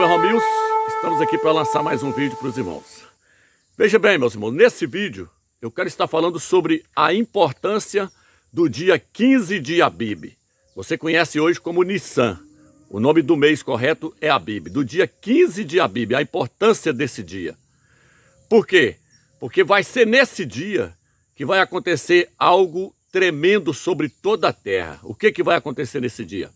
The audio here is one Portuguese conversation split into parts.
nome é Romils, estamos aqui para lançar mais um vídeo para os irmãos. Veja bem, meus irmãos, nesse vídeo eu quero estar falando sobre a importância do dia 15 de Abib. Você conhece hoje como Nissan. O nome do mês correto é Abib. Do dia 15 de Abib, a importância desse dia. Por quê? Porque vai ser nesse dia que vai acontecer algo tremendo sobre toda a terra. O que vai acontecer nesse dia?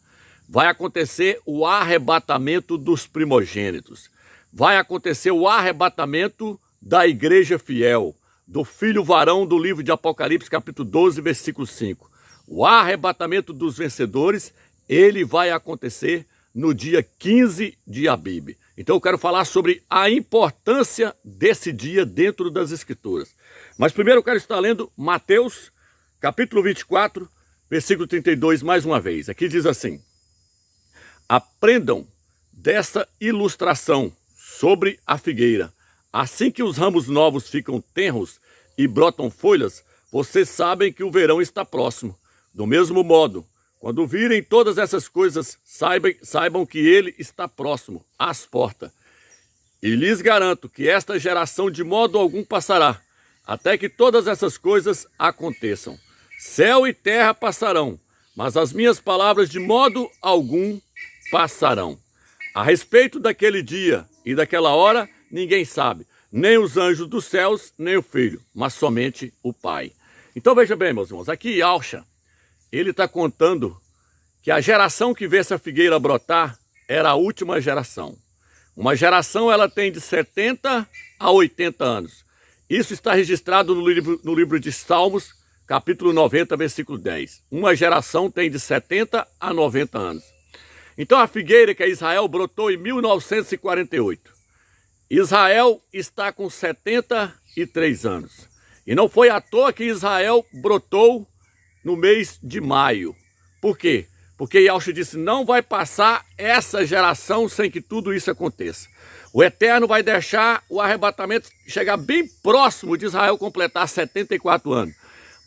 Vai acontecer o arrebatamento dos primogênitos. Vai acontecer o arrebatamento da igreja fiel, do filho varão do livro de Apocalipse, capítulo 12, versículo 5. O arrebatamento dos vencedores, ele vai acontecer no dia 15 de Abib. Então eu quero falar sobre a importância desse dia dentro das Escrituras. Mas primeiro eu quero estar lendo Mateus, capítulo 24, versículo 32, mais uma vez. Aqui diz assim: aprendam dessa ilustração sobre a figueira. Assim que os ramos novos ficam tenros e brotam folhas, vocês sabem que o verão está próximo. Do mesmo modo, quando virem todas essas coisas, saibam que ele está próximo, às portas. E lhes garanto que esta geração de modo algum passará, até que todas essas coisas aconteçam. Céu e terra passarão, mas as minhas palavras de modo algum passarão. A respeito daquele dia e daquela hora, ninguém sabe, nem os anjos dos céus, nem o Filho, mas somente o Pai. Então veja bem, meus irmãos, aqui Yahshua, ele está contando que a geração que vê essa figueira brotar era a última geração. Uma geração, ela tem de 70 a 80 anos. Isso está registrado no livro de Salmos, capítulo 90, versículo 10. Uma geração tem de 70 a 90 anos. Então a figueira que é Israel brotou em 1948. Israel está com 73 anos. E não foi à toa que Israel brotou no mês de maio. Por quê? Porque Yahshua disse, não vai passar essa geração sem que tudo isso aconteça. O Eterno vai deixar o arrebatamento chegar bem próximo de Israel completar 74 anos.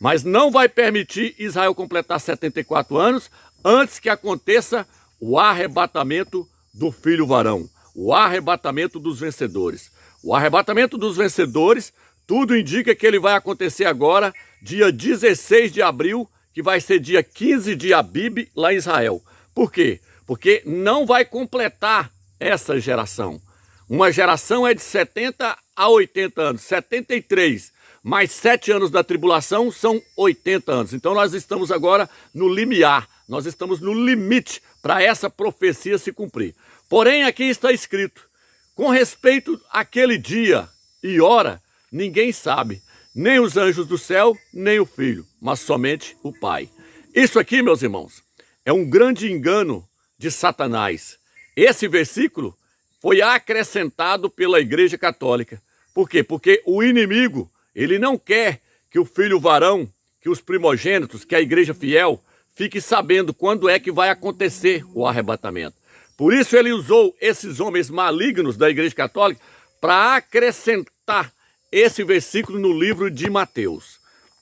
Mas não vai permitir Israel completar 74 anos antes que aconteça o arrebatamento do filho varão, o arrebatamento dos vencedores. O arrebatamento dos vencedores, tudo indica que ele vai acontecer agora, dia 16 de abril, que vai ser dia 15 de Abib, lá em Israel. Por quê? Porque não vai completar essa geração. Uma geração é de 70 a 80 anos, 73, mais 7 anos da tribulação são 80 anos. Então nós estamos agora no limiar, nós estamos no limite para essa profecia se cumprir. Porém, aqui está escrito, com respeito àquele dia e hora, ninguém sabe, nem os anjos do céu, nem o Filho, mas somente o Pai. Isso aqui, meus irmãos, é um grande engano de Satanás. Esse versículo foi acrescentado pela Igreja Católica. Por quê? Porque o inimigo, ele não quer que o filho varão, que os primogênitos, que a igreja fiel, fique sabendo quando é que vai acontecer o arrebatamento. Por isso ele usou esses homens malignos da Igreja Católica para acrescentar esse versículo no livro de Mateus.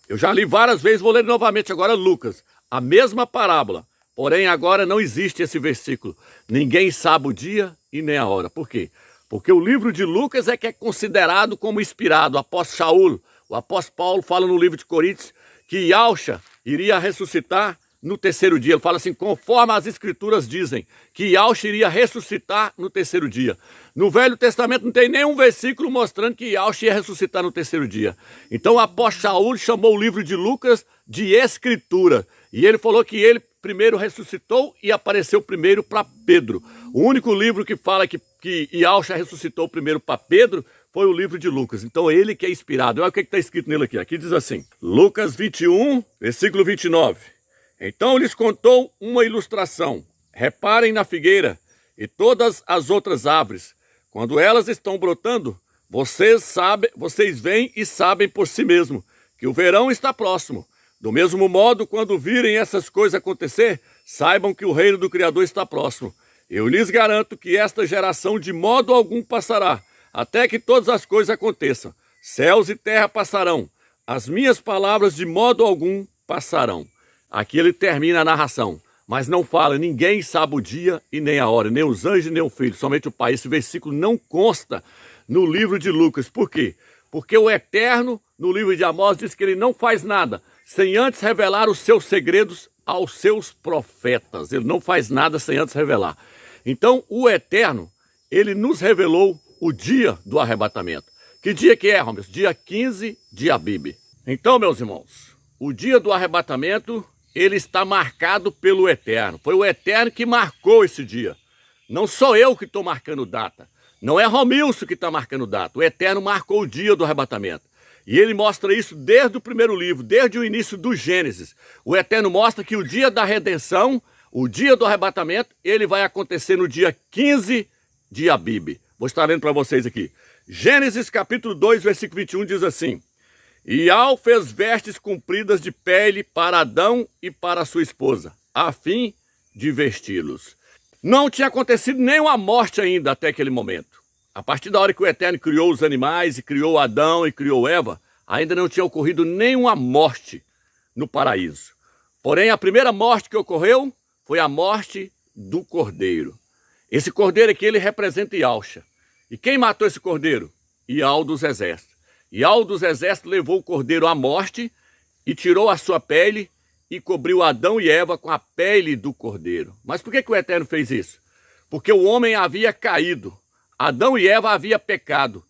Eu já li várias vezes, vou ler novamente agora Lucas. A mesma parábola, porém agora não existe esse versículo. Ninguém sabe o dia e nem a hora. Por quê? Porque o livro de Lucas é que é considerado como inspirado. O apóstolo Shaul, o apóstolo Paulo fala no livro de Coríntios que Yahshua iria ressuscitar no terceiro dia. Ele fala assim, conforme as escrituras dizem, que Yahshua iria ressuscitar no terceiro dia. No Velho Testamento não tem nenhum versículo mostrando que Yahshua ia ressuscitar no terceiro dia. Então o apóstolo Shaul chamou o livro de Lucas de escritura. E ele falou que ele primeiro ressuscitou e apareceu primeiro para Pedro. O único livro que fala que Yahshua ressuscitou primeiro para Pedro foi o livro de Lucas. Então ele que é inspirado. Olha o que está escrito nele aqui. Aqui diz assim, Lucas 21, versículo 29. Então lhes contou uma ilustração. Reparem na figueira e todas as outras árvores. Quando elas estão brotando, vocês veem e sabem por si mesmo que o verão está próximo. Do mesmo modo, quando virem essas coisas acontecer, saibam que o reino do Criador está próximo. Eu lhes garanto que esta geração de modo algum passará, até que todas as coisas aconteçam. Céus e terra passarão, as minhas palavras de modo algum passarão. Aqui ele termina a narração. mas não fala, ninguém sabe o dia e nem a hora, nem os anjos, nem o filho, somente o Pai. Esse versículo não consta no livro de Lucas. Por quê? Porque o Eterno, no livro de Amós, diz que ele não faz nada sem antes revelar os seus segredos aos seus profetas. Ele não faz nada sem antes revelar. Então, o Eterno, ele nos revelou o dia do arrebatamento. Que dia que é, Romeu? Dia 15 de Abib. Então, meus irmãos, o dia do arrebatamento, ele está marcado pelo Eterno. Foi o Eterno que marcou esse dia. Não sou eu que estou marcando data. Não é Romilson que está marcando data. O Eterno marcou o dia do arrebatamento. E ele mostra isso desde o primeiro livro, desde o início do Gênesis. O Eterno mostra que o dia da redenção, o dia do arrebatamento, ele vai acontecer no dia 15 de Abib. Vou estar lendo para vocês aqui. Gênesis capítulo 2, versículo 21 diz assim: E Al fez vestes compridas de pele para Adão e para sua esposa, a fim de vesti-los. Não tinha acontecido nenhuma morte ainda até aquele momento. A partir da hora que o Eterno criou os animais, e criou Adão e criou Eva, ainda não tinha ocorrido nenhuma morte no paraíso. Porém, a primeira morte que ocorreu foi a morte do cordeiro. Esse cordeiro aqui, ele representa Yahshua. E quem matou esse cordeiro? Ial dos exércitos. Ial dos exércitos levou o cordeiro à morte e tirou a sua pele e cobriu Adão e Eva com a pele do cordeiro. Mas por que o Eterno fez isso? Porque o homem havia caído. Adão e Eva haviam pecado.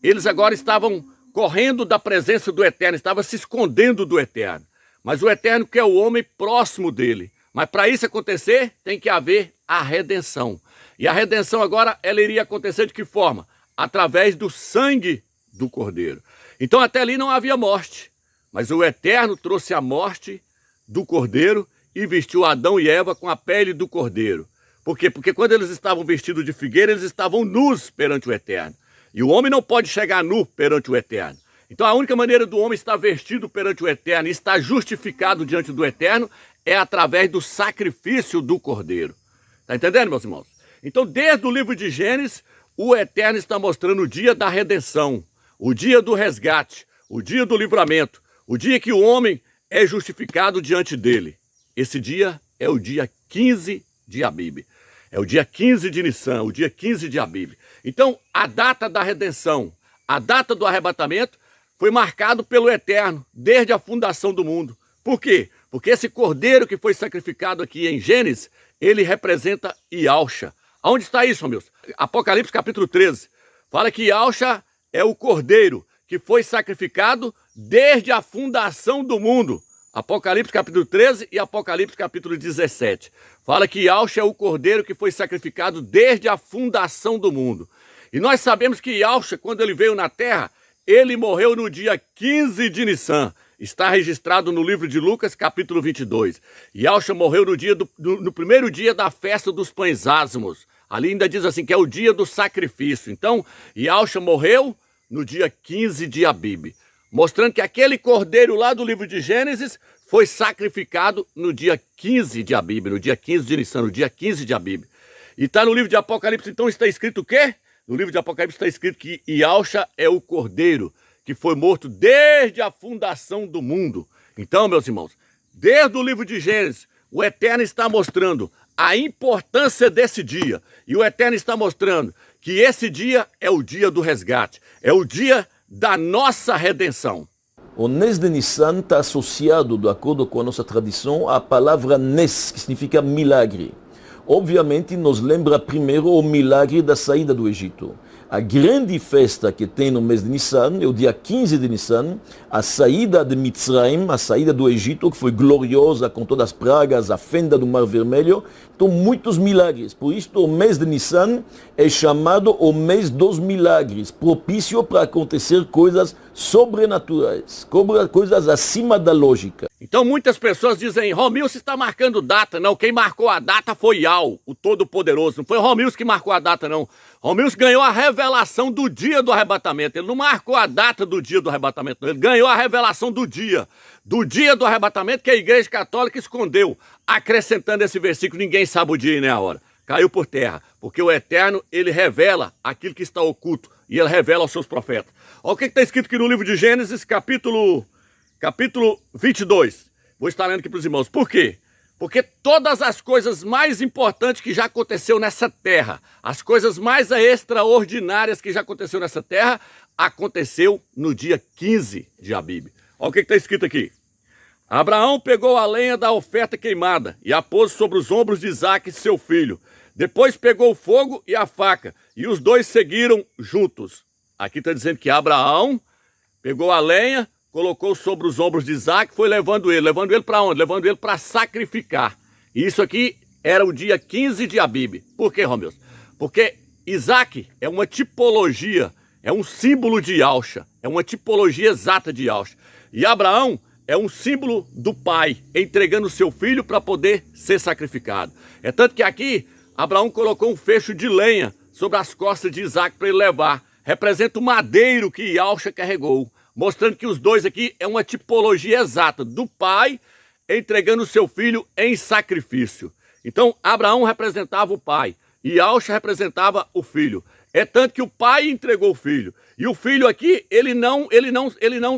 Eles agora estavam correndo da presença do Eterno, estavam se escondendo do Eterno. Mas o Eterno quer o homem próximo dele. Mas para isso acontecer, tem que haver a redenção. E a redenção agora, ela iria acontecer de que forma? Através do sangue do cordeiro. Então até ali não havia morte. Mas o Eterno trouxe a morte do cordeiro e vestiu Adão e Eva com a pele do cordeiro. Por quê? Porque quando eles estavam vestidos de figueira, eles estavam nus perante o Eterno. E o homem não pode chegar nu perante o Eterno. Então a única maneira do homem estar vestido perante o Eterno e estar justificado diante do Eterno é através do sacrifício do cordeiro. Está entendendo, meus irmãos? Então desde o livro de Gênesis, o Eterno está mostrando o dia da redenção, o dia do resgate, o dia do livramento, o dia que o homem é justificado diante dele. Esse dia é o dia 15 de Abib. É o dia 15 de Nissan, o dia 15 de Abib. Então, a data da redenção, a data do arrebatamento, foi marcado pelo Eterno, desde a fundação do mundo. Por quê? Porque esse cordeiro que foi sacrificado aqui em Gênesis, ele representa Yahshua. Aonde está isso, meu Deus? Apocalipse capítulo 13. Fala que Yahshua é o cordeiro que foi sacrificado desde a fundação do mundo. Apocalipse capítulo 13 e Apocalipse capítulo 17. Fala que Yahshua é o cordeiro que foi sacrificado desde a fundação do mundo. E nós sabemos que Yahshua, quando ele veio na terra, ele morreu no dia 15 de Nissan. Está registrado no livro de Lucas, capítulo 22. Yahshua morreu no primeiro dia da festa dos pães ázimos. Ali ainda diz assim que é o dia do sacrifício. Então, Yahshua morreu no dia 15 de Abib. Mostrando que aquele cordeiro lá do livro de Gênesis foi sacrificado no dia 15 de Abib, no dia 15 de Nissan, no dia 15 de Abib. E está no livro de Apocalipse, então está escrito o quê? No livro de Apocalipse está escrito que Yahshua é o cordeiro que foi morto desde a fundação do mundo. Então, meus irmãos, desde o livro de Gênesis, o Eterno está mostrando a importância desse dia. E o Eterno está mostrando que esse dia é o dia do resgate, é o dia da nossa redenção. O Nes de Nissan está associado, de acordo com a nossa tradição, à palavra Nes, que significa milagre. Obviamente, nos lembra primeiro o milagre da saída do Egito. A grande festa que tem no mês de Nissan é o dia 15 de Nissan, a saída de Mitzrayim, a saída do Egito, que foi gloriosa com todas as pragas, a fenda do Mar Vermelho. Então, muitos milagres. Por isso, o mês de Nissan é chamado o mês dos milagres, propício para acontecer coisas sobrenaturais, coisas acima da lógica. Então muitas pessoas dizem, Romilson está marcando data. Não, quem marcou a data foi Yahweh, o Todo-Poderoso. Não foi Romilson que marcou a data, não. Romilson ganhou a revelação do dia do arrebatamento. Ele não marcou a data do dia do arrebatamento, não. Ele ganhou a revelação do dia do arrebatamento que a Igreja Católica escondeu, acrescentando esse versículo, ninguém sabe o dia e nem a hora. Caiu por terra, porque o Eterno, ele revela aquilo que está oculto, e ele revela aos seus profetas. Olha o que está escrito aqui no livro de Gênesis, capítulo 22. Vou estar lendo aqui para os irmãos. Por quê? Porque todas as coisas mais importantes que já aconteceu nessa terra, as coisas mais extraordinárias que já aconteceu nessa terra, aconteceu no dia 15 de Abib. Olha o que está escrito aqui. Abraão pegou a lenha da oferta queimada e a pôs sobre os ombros de Isaque, seu filho. Depois pegou o fogo e a faca, e os dois seguiram juntos. Aqui está dizendo que Abraão pegou a lenha, colocou sobre os ombros de Isaque, foi levando ele para onde? Levando ele para sacrificar. E isso aqui era o dia 15 de Abib. Por quê, Romeus? Porque Isaque é uma tipologia, é um símbolo de Yahshua, é uma tipologia exata de Yahshua. E Abraão é um símbolo do pai, entregando o seu filho para poder ser sacrificado. É tanto que aqui, Abraão colocou um fecho de lenha sobre as costas de Isaque para ele levar. Representa o madeiro que Yahshua carregou, mostrando que os dois aqui é uma tipologia exata do pai entregando o seu filho em sacrifício. Então, Abraão representava o pai e Yahshua representava o filho. É tanto que o pai entregou o filho. E o filho aqui, ele não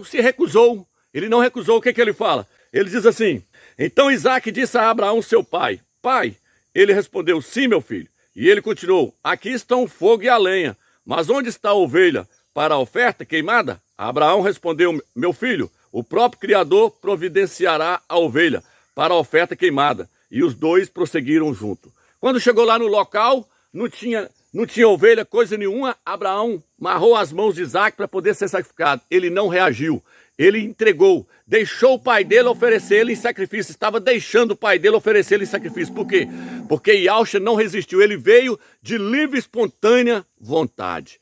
se recusou. Ele não recusou. O que ele fala? Ele diz assim: então Isaque disse a Abraão, seu pai: pai. Ele respondeu: sim, meu filho. E ele continuou: aqui estão o fogo e a lenha, mas onde está a ovelha para a oferta queimada? Abraão respondeu: meu filho, o próprio Criador providenciará a ovelha para a oferta queimada. E os dois prosseguiram junto. Quando chegou lá no local, não tinha ovelha, coisa nenhuma. Abraão amarrou as mãos de Isaque para poder ser sacrificado. Ele não reagiu. Ele entregou, deixou o pai dele oferecer ele em sacrifício. Estava deixando o pai dele oferecer ele em sacrifício. Por quê? Porque Yahshua não resistiu. Ele veio de livre e espontânea vontade.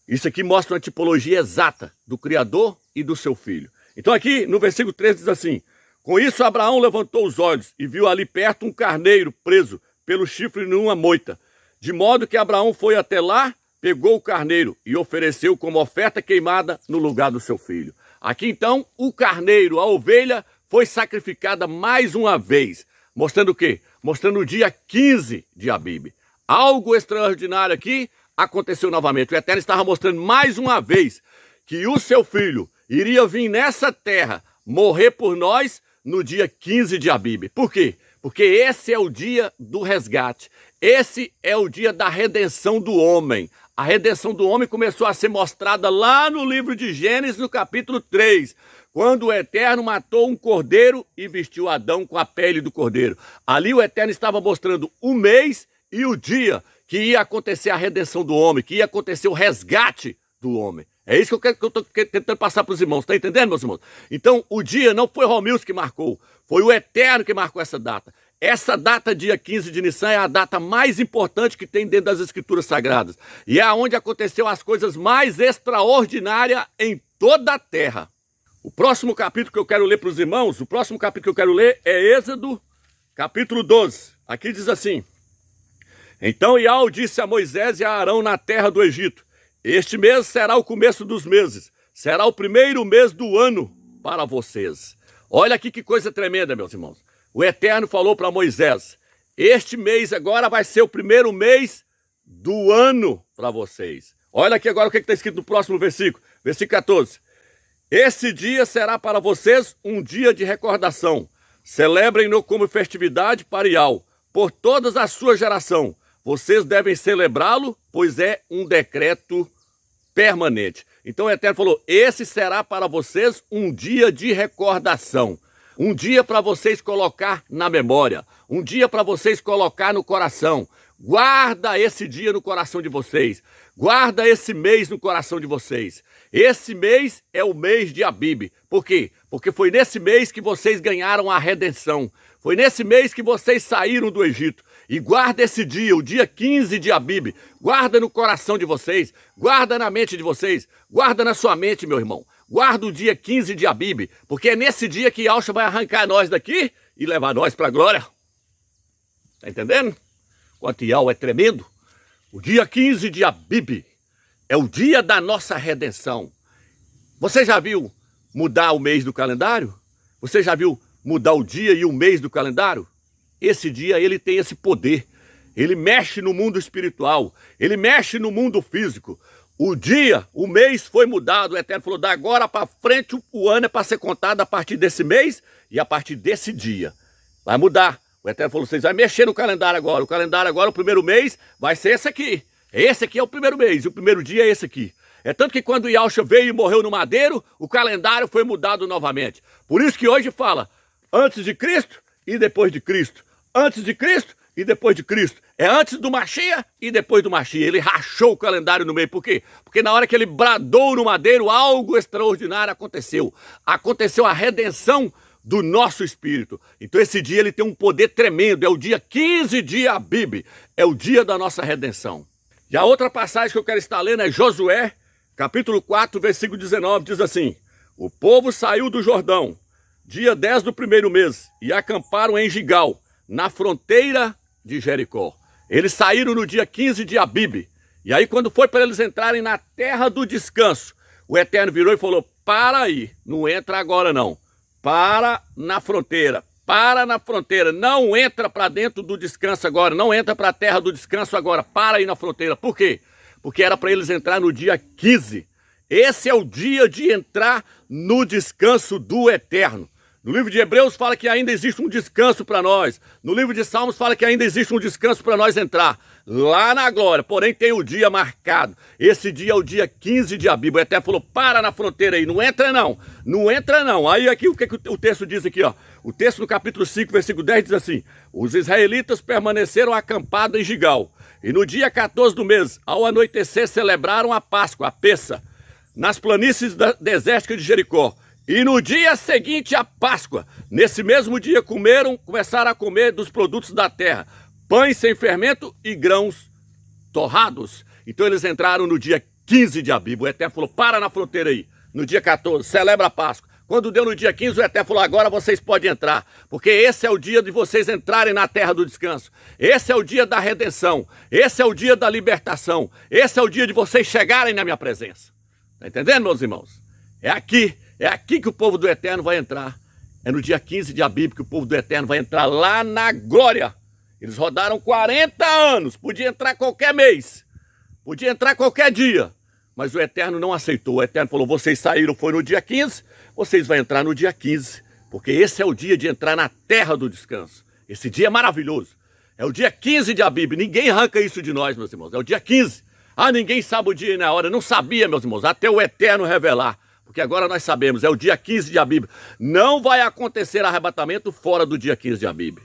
Isso aqui mostra uma tipologia exata do Criador e do seu filho. Então aqui no versículo 13 diz assim: com isso Abraão levantou os olhos e viu ali perto um carneiro preso pelo chifre numa moita. De modo que Abraão foi até lá, pegou o carneiro e ofereceu como oferta queimada no lugar do seu filho. Aqui então o carneiro, a ovelha, foi sacrificada mais uma vez. Mostrando o quê? Mostrando o dia 15 de Abib. Algo extraordinário aqui aconteceu novamente. O Eterno estava mostrando mais uma vez que o seu filho iria vir nessa terra morrer por nós no dia 15 de Abib. Por quê? Porque esse é o dia do resgate. Esse é o dia da redenção do homem. A redenção do homem começou a ser mostrada lá no livro de Gênesis, no capítulo 3, quando o Eterno matou um cordeiro e vestiu Adão com a pele do cordeiro. Ali o Eterno estava mostrando o mês e o dia que ia acontecer a redenção do homem, que ia acontecer o resgate do homem. É isso que eu estou tentando passar para os irmãos, está entendendo, meus irmãos? Então, o dia não foi Romilson que marcou, foi o Eterno que marcou essa data. Essa data, dia 15 de Nissan, é a data mais importante que tem dentro das Escrituras Sagradas. E é onde aconteceu as coisas mais extraordinárias em toda a terra. O próximo capítulo que eu quero ler para os irmãos, é Êxodo, capítulo 12. Aqui diz assim: então Yahweh disse a Moisés e a Arão na terra do Egito: este mês será o começo dos meses, será o primeiro mês do ano para vocês. Olha aqui que coisa tremenda, meus irmãos. O Eterno falou para Moisés: este mês agora vai ser o primeiro mês do ano para vocês. Olha aqui agora o que está escrito no próximo versículo, versículo 14. Esse dia será para vocês um dia de recordação. Celebrem-no como festividade para Yahweh, por todas a sua geração. Vocês devem celebrá-lo, pois é um decreto permanente. Então o Eterno falou: esse será para vocês um dia de recordação. Um dia para vocês colocar na memória. Um dia para vocês colocar no coração. Guarda esse dia no coração de vocês. Guarda esse mês no coração de vocês. Esse mês é o mês de Abib. Por quê? Porque foi nesse mês que vocês ganharam a redenção. Foi nesse mês que vocês saíram do Egito. E guarda esse dia, o dia 15 de Abib. Guarda no coração de vocês. Guarda na mente de vocês. Guarda na sua mente, meu irmão. Guarda o dia 15 de Abib, porque é nesse dia que Yahshua vai arrancar nós daqui e levar nós para a glória. Está entendendo? Quanto Yahweh é tremendo. O dia 15 de Abib é o dia da nossa redenção. Você já viu mudar o mês do calendário? Você já viu mudar o dia e o mês do calendário? Esse dia ele tem esse poder. Ele mexe no mundo espiritual. Ele mexe no mundo físico. O dia, o mês foi mudado. O Eterno falou: da agora para frente o ano é para ser contado a partir desse mês e a partir desse dia. Vai mudar O Eterno falou, vocês vão mexer no calendário agora. O calendário agora, o primeiro mês, vai ser esse aqui. Esse aqui é o primeiro mês, e o primeiro dia é esse aqui. É tanto que quando Yahushua veio e morreu no madeiro, o calendário foi mudado novamente. Por isso que hoje fala, antes de Cristo e depois de Cristo. Antes de Cristo e depois de Cristo. É antes do Mashiach e depois do Mashiach. Ele rachou o calendário no meio. Por quê? Porque na hora que ele bradou no madeiro, algo extraordinário aconteceu. Aconteceu a redenção do nosso espírito. Então esse dia ele tem um poder tremendo. É o dia 15 de Abib. É o dia da nossa redenção. E a outra passagem que eu quero estar lendo é Josué, capítulo 4, versículo 19, diz assim, o povo saiu do Jordão, dia 10 do primeiro mês, e acamparam em Gigal, na fronteira de Jericó. Eles saíram no dia 15 de Abib. E aí quando foi para eles entrarem na terra do descanso, o Eterno virou e falou, para aí, não entra agora não. Para na fronteira, não entra para dentro do descanso agora, não entra para a terra do descanso agora, para aí na fronteira. Por quê? Porque era para eles entrar no dia 15. Esse é o dia de entrar no descanso do Eterno. No livro de Hebreus fala que ainda existe um descanso para nós. No livro de Salmos fala que ainda existe um descanso para nós entrar. Lá na glória, porém tem o dia marcado. Esse dia é o dia 15 de Abib. O Eterno falou, para na fronteira aí, não entra não. Não entra não. Aí aqui o que o texto diz aqui, ó. O texto no capítulo 5, versículo 10 diz assim, os israelitas permaneceram acampados em Gigal. E no dia 14 do mês, ao anoitecer, celebraram a Páscoa, a Pessa, nas planícies desérticas de Jericó. E no dia seguinte à Páscoa, nesse mesmo dia começaram a comer dos produtos da terra, pães sem fermento e grãos torrados. Então eles entraram no dia 15 de Abib. O Eterno falou, para na fronteira aí. No dia 14, celebra a Páscoa. Quando deu no dia 15, o Eterno falou, agora vocês podem entrar, porque esse é o dia de vocês entrarem na terra do descanso. Esse é o dia da redenção. Esse é o dia da libertação. Esse é o dia de vocês chegarem na minha presença. Está entendendo, meus irmãos? É aqui que o povo do Eterno vai entrar. É no dia 15 de Abib que o povo do Eterno vai entrar lá na glória. Eles rodaram 40 anos, podia entrar qualquer mês, podia entrar qualquer dia, mas o Eterno não aceitou. O Eterno falou, vocês saíram, foi no dia 15, vocês vão entrar no dia 15, porque esse é o dia de entrar na terra do descanso. Esse dia é maravilhoso. É o dia 15 de Abib, ninguém arranca isso de nós, meus irmãos, é o dia 15. Ah, ninguém sabe o dia e na hora, não sabia, meus irmãos, até o Eterno revelar. Porque agora nós sabemos, é o dia 15 de Abib. Não vai acontecer arrebatamento fora do dia 15 de Abib.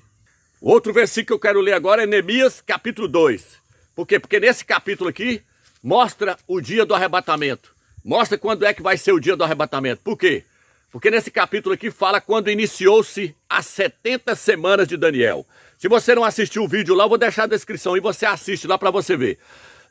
Outro versículo que eu quero ler agora é Neemias, capítulo 2. Por quê? Porque nesse capítulo aqui mostra o dia do arrebatamento. Mostra quando é que vai ser o dia do arrebatamento. Por quê? Porque nesse capítulo aqui fala quando iniciou-se as 70 semanas de Daniel. Se você não assistiu o vídeo lá, eu vou deixar a descrição e você assiste lá para você ver.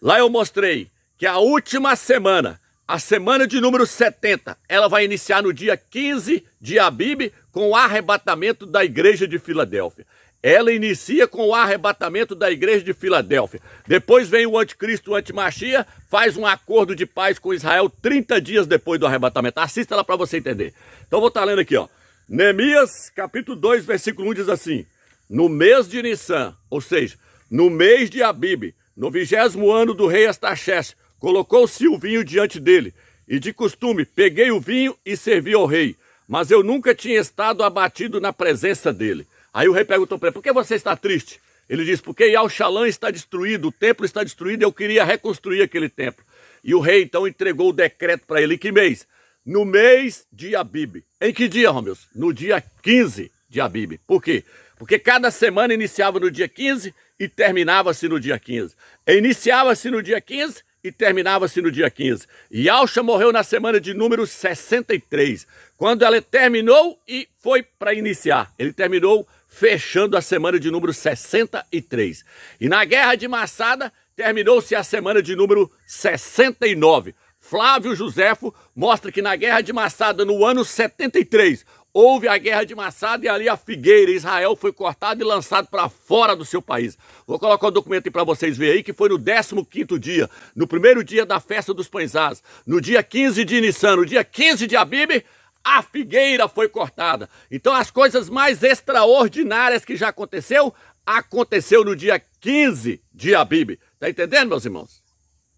Lá eu mostrei que a última semana, a semana de número 70, ela vai iniciar no dia 15 de Abib com o arrebatamento da igreja de Filadélfia. Ela inicia com o arrebatamento da igreja de Filadélfia. Depois vem o anticristo, o antimachia, faz um acordo de paz com Israel 30 dias depois do arrebatamento. Assista lá para você entender. Então vou estar lendo aqui, ó. Neemias, capítulo 2, versículo 1 diz assim, no mês de Nissan, ou seja, no mês de Abib, no 20º ano do rei Astaxerxes, colocou-se o vinho diante dele, e de costume peguei o vinho e servi ao rei, mas eu nunca tinha estado abatido na presença dele. Aí o rei perguntou para ele, por que você está triste? Ele disse, porque Yaushalã está destruído, o templo está destruído, eu queria reconstruir aquele templo. E o rei então entregou o decreto para ele, em que mês? No mês de Abib. Em que dia, Romeus? No dia 15 de Abib. Por quê? Porque cada semana iniciava no dia 15 e terminava-se no dia 15. Iniciava-se no dia 15 e terminava-se no dia 15. E Yahushua morreu na semana de número 63, quando ela terminou e foi para iniciar. Ele terminou fechando a semana de número 63. E na guerra de Massada, terminou-se a semana de número 69. Flávio Joséfo mostra que na guerra de Massada, no ano 73, houve a guerra de Massada e ali a figueira, Israel, foi cortado e lançado para fora do seu país. Vou colocar o documento aí para vocês verem aí, que foi no 15º dia, no primeiro dia da festa dos pães asmos, no dia 15 de Nissan, no dia 15 de Abib, a figueira foi cortada. Então as coisas mais extraordinárias que já aconteceu no dia 15 de Abib. Tá entendendo, meus irmãos?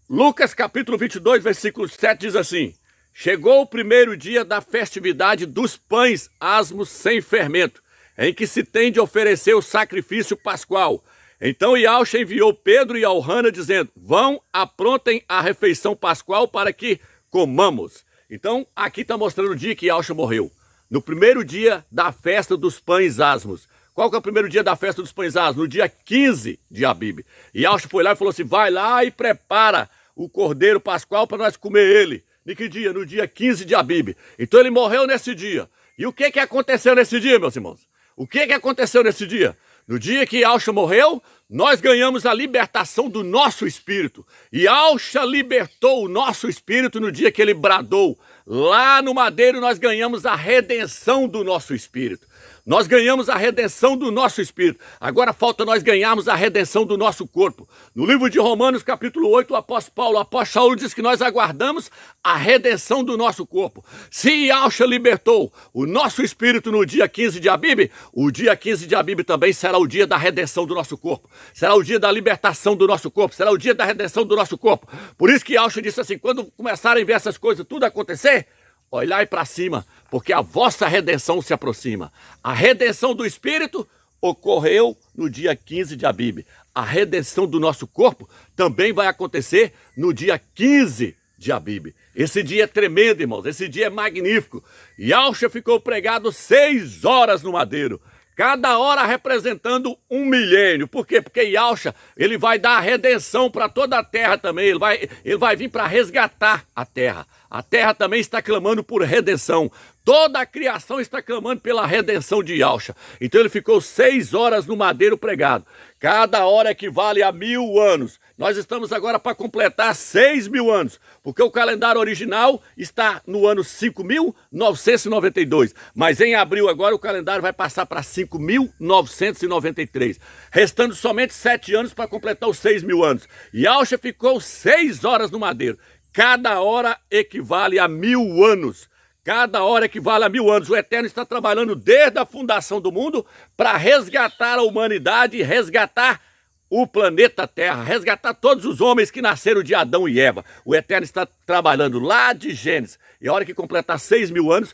Lucas capítulo 22, versículo 7 diz assim, chegou o primeiro dia da festividade dos pães asmos sem fermento. em que se tem de oferecer o sacrifício pascual. Então Yahshua enviou Pedro e Elhana dizendo, vão, aprontem a refeição pascual para que comamos. Então aqui está mostrando o dia que Yahshua morreu. No primeiro dia da festa dos pães asmos. Qual que é o primeiro dia da festa dos pães asmos? No dia 15 de Abib. E Yahshua foi lá e falou assim, vai lá e prepara o cordeiro pascual para nós comer ele. Em que dia? No dia 15 de Abib. Então ele morreu nesse dia. E o que aconteceu nesse dia, meus irmãos? O que aconteceu nesse dia? No dia que Yahshua morreu, nós ganhamos a libertação do nosso espírito. E Yahshua libertou o nosso espírito no dia que ele bradou. Lá no madeiro nós ganhamos a redenção do nosso espírito. Nós ganhamos a redenção do nosso espírito. Agora falta nós ganharmos a redenção do nosso corpo. No livro de Romanos, capítulo 8, o apóstolo Saulo diz que nós aguardamos a redenção do nosso corpo. Se Yahshua libertou o nosso espírito no dia 15 de Abib, o dia 15 de Abib também será o dia da redenção do nosso corpo. Será o dia da libertação do nosso corpo. Será o dia da redenção do nosso corpo. Por isso que Yahshua disse assim, quando começarem a ver essas coisas tudo acontecer, olhai para cima, porque a vossa redenção se aproxima. A redenção do Espírito ocorreu no dia 15 de Abib. A redenção do nosso corpo também vai acontecer no dia 15 de Abib. Esse dia é tremendo, irmãos. Esse dia é magnífico. Yahshua ficou pregado 6 horas no madeiro. Cada hora representando 1 milênio. Por quê? Porque Yahshua, ele vai dar a redenção para toda a terra também. Ele vai vir para resgatar a terra. A terra também está clamando por redenção. Toda a criação está clamando pela redenção de Yahshua. Então ele ficou 6 horas no madeiro pregado. Cada hora equivale a 1000 anos. Nós estamos agora para completar 6.000 anos, porque o calendário original está no ano 5.992. Mas em abril agora o calendário vai passar para 5.993. Restando somente 7 anos para completar os 6.000 anos. Yahshua ficou 6 horas no madeiro. Cada hora equivale a 1000 anos. Cada hora equivale a 1000 anos. O Eterno está trabalhando desde a fundação do mundo para resgatar a humanidade e resgatar o planeta Terra, resgatar todos os homens que nasceram de Adão e Eva. O Eterno está trabalhando lá de Gênesis. E a hora que completar 6.000 anos,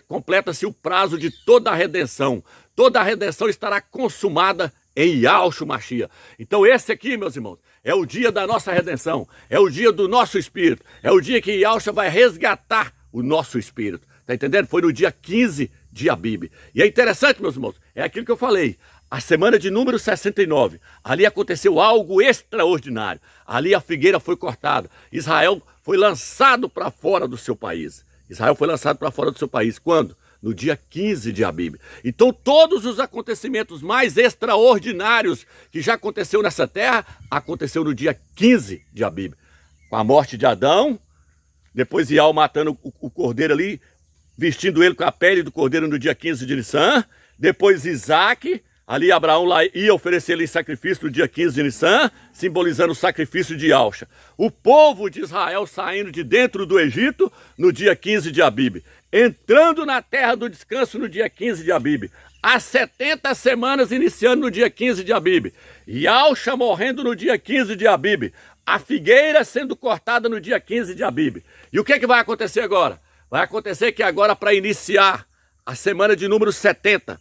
completa-se o prazo de toda a redenção. Toda a redenção estará consumada em Yahshua Mashiach. Então esse aqui, meus irmãos, é o dia da nossa redenção. É o dia do nosso espírito. É o dia que Yahshua vai resgatar o nosso espírito. Tá entendendo? Foi no dia 15 de Abib. E é interessante, meus irmãos, é aquilo que eu falei. A semana de número 69, ali aconteceu algo extraordinário. Ali a figueira foi cortada. Israel foi lançado para fora do seu país. Israel foi lançado para fora do seu país. Quando? No dia 15 de Abib. Então todos os acontecimentos mais extraordinários que já aconteceu nessa terra, aconteceu no dia 15 de Abib. Com a morte de Adão, depois Ial matando o cordeiro ali, vestindo ele com a pele do cordeiro no dia 15 de Nissan. Depois Isaac, ali Abraão lá ia oferecer-lhe sacrifício no dia 15 de Nissan, simbolizando o sacrifício de Yahshua. O povo de Israel saindo de dentro do Egito no dia 15 de Abib. Entrando na terra do descanso no dia 15 de Abib. As 70 semanas iniciando no dia 15 de Abib. Yahshua morrendo no dia 15 de Abib. A figueira sendo cortada no dia 15 de Abib. E o que vai acontecer agora? Vai acontecer que agora, para iniciar a semana de número 70,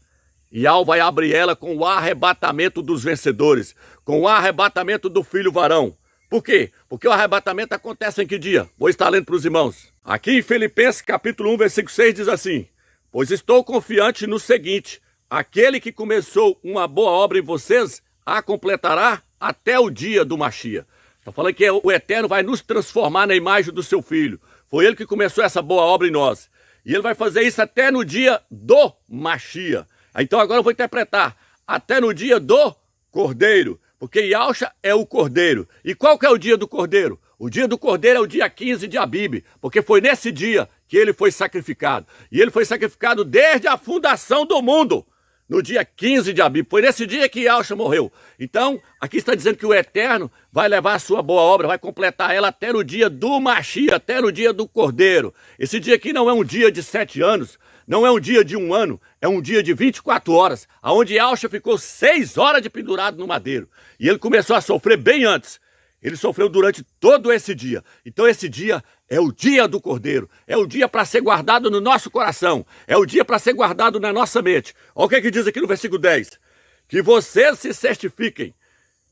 Yahweh vai abrir ela com o arrebatamento dos vencedores, com o arrebatamento do filho varão. Por quê? Porque o arrebatamento acontece em que dia? Vou estar lendo para os irmãos. Aqui em Filipenses capítulo 1, versículo 6 diz assim: pois estou confiante no seguinte, aquele que começou uma boa obra em vocês, a completará até o dia do Mashiach. Está falando que o Eterno vai nos transformar na imagem do seu Filho. Foi ele que começou essa boa obra em nós. E ele vai fazer isso até no dia do Mashiach. Então agora eu vou interpretar. Até no dia do Cordeiro. Porque Yahshua é o Cordeiro. E qual que é o dia do Cordeiro? O dia do Cordeiro é o dia 15 de Abib. Porque foi nesse dia que ele foi sacrificado. E ele foi sacrificado desde a fundação do mundo. No dia 15 de Abib. Foi nesse dia que Yahshua morreu. Então, aqui está dizendo que o Eterno vai levar a sua boa obra, vai completar ela até no dia do Mashiach, até no dia do Cordeiro. Esse dia aqui não é um dia de 7 anos, não é um dia de 1 ano, é um dia de 24 horas, onde Yahshua ficou 6 horas de pendurado no madeiro. E ele começou a sofrer bem antes. Ele sofreu durante todo esse dia. Então esse dia é o dia do Cordeiro. É o dia para ser guardado no nosso coração. É o dia para ser guardado na nossa mente. Olha o que diz aqui no versículo 10. Que vocês se certifiquem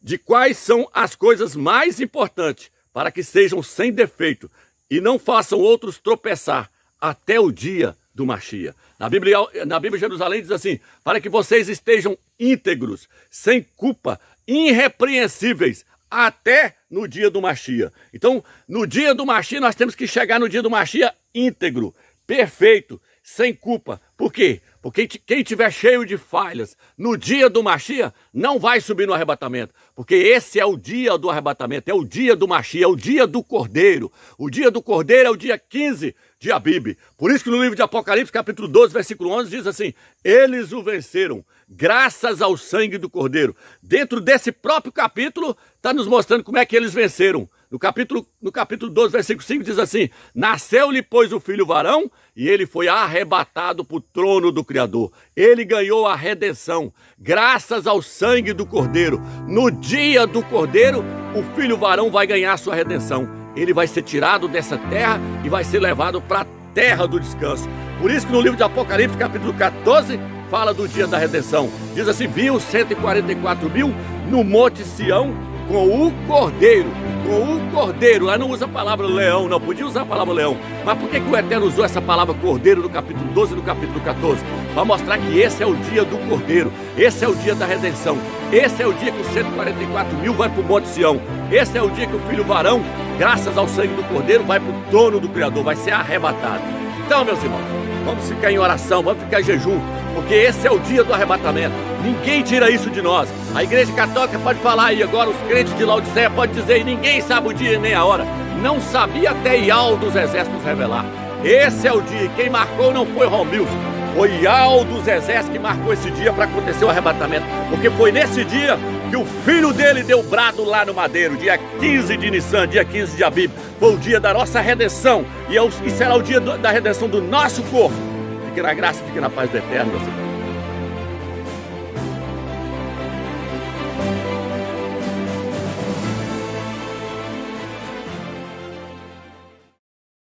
de quais são as coisas mais importantes, para que sejam sem defeito e não façam outros tropeçar até o dia do Machia. Na Bíblia Jerusalém diz assim, para que vocês estejam íntegros, sem culpa, irrepreensíveis, até no dia do Machia. Então, no dia do Machia, nós temos que chegar no dia do Machia íntegro, perfeito, sem culpa. Por quê? Porque quem tiver cheio de falhas no dia do Machia não vai subir no arrebatamento. Porque esse é o dia do arrebatamento, é o dia do Machia, é o dia do Cordeiro. O dia do Cordeiro é o dia 15 de Abib. Por isso que no livro de Apocalipse, capítulo 12, versículo 11, diz assim, eles o venceram, graças ao sangue do Cordeiro. Dentro desse próprio capítulo, está nos mostrando como é que eles venceram. No capítulo 12, versículo 5, diz assim, nasceu-lhe, pois, o filho varão, e ele foi arrebatado para o trono do Criador. Ele ganhou a redenção, graças ao sangue do Cordeiro. No dia do Cordeiro, o filho varão vai ganhar a sua redenção. Ele vai ser tirado dessa terra e vai ser levado para a terra do descanso. Por isso que no livro de Apocalipse, capítulo 14, fala do dia da redenção. Diz assim, viu 144 mil no Monte Sião com o Cordeiro. Com o Cordeiro, lá não usa a palavra leão, não, podia usar a palavra leão. Mas por que o Eterno usou essa palavra Cordeiro no capítulo 12 e no capítulo 14? Para mostrar que esse é o dia do Cordeiro, esse é o dia da redenção, esse é o dia que os 144 mil vai para o Monte Sião, esse é o dia que o filho varão, graças ao sangue do Cordeiro, vai para o trono do Criador, vai ser arrebatado. Então, meus irmãos, vamos ficar em oração, vamos ficar em jejum, porque esse é o dia do arrebatamento. Ninguém tira isso de nós. A Igreja Católica pode falar aí agora, os crentes de Laodiceia podem dizer, ninguém sabe o dia nem a hora. Não sabia até Ial dos Exércitos revelar. Esse é o dia, quem marcou não foi Romilson, foi Ial dos Exércitos que marcou esse dia para acontecer o arrebatamento, porque foi nesse dia que o filho dele deu brado lá no madeiro, dia 15 de Nissan, dia 15 de Abib, foi o dia da nossa redenção, e será o dia da redenção do nosso corpo. Fique na graça, fique na paz do Eterno, meu Senhor.